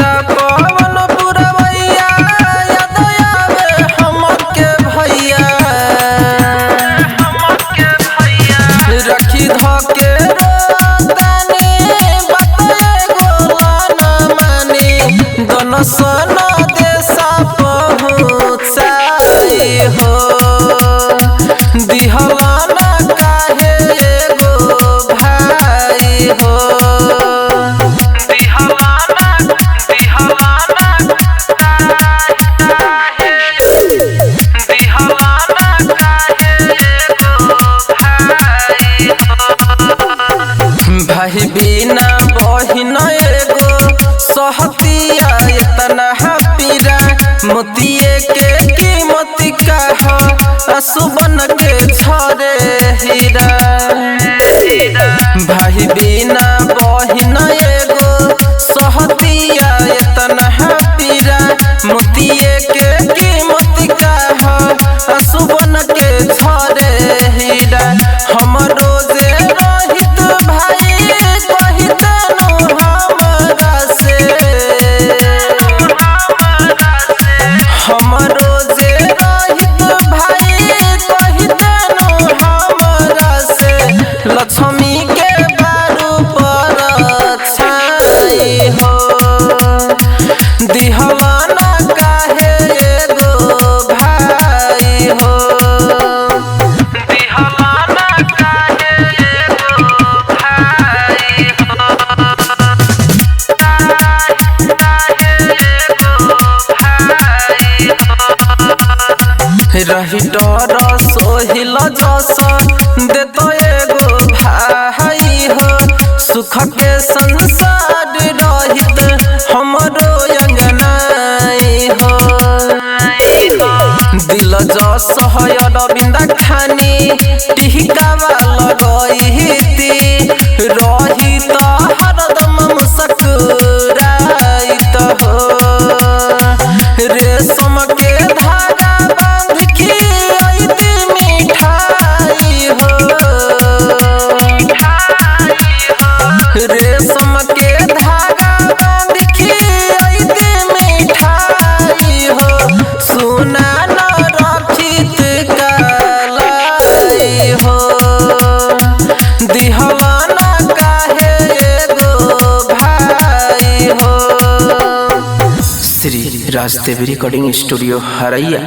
तेरा पवन पुरवैया याद आवे हमके भैया रखी धके रोतानी बताए गोला न मानी दोनों सोना देशा पहुँचाई हो दिहवाना काहे एगो भाई हो भाई बिना बहिन एगो सहतिया इतना पीरा मोतिये के कीमत का हो सुबन के छरे हीरा भाई बिना बहिन एगो सहतिया इतना पीरा मोतिये के कीमत का हो सुबन के छरे हीरा हम रोजे रहित भाई कहित हमरा से हम रोजे रहित भाई कहित हमरा से लक्ष्मी के बारू पर छाई हो दिहवाना काहे एगो भाई हो रही डर सोहिल जस देत एगो भाई हो सुख के संसार रहित हमरो अंगनाई हो दिल जस है अरविंद खानी टिहकावा लगईती रही तो हरदम मुस्कुराइत हो रेशम के धागा बांध के अइती मिठाई हो रेशम के धागा बांध के अइती मिठाई हो सोना न रखित कालाई हो दिहवाना काहे एगो भाई हो। Shri Rajdev recording studio Haraiya.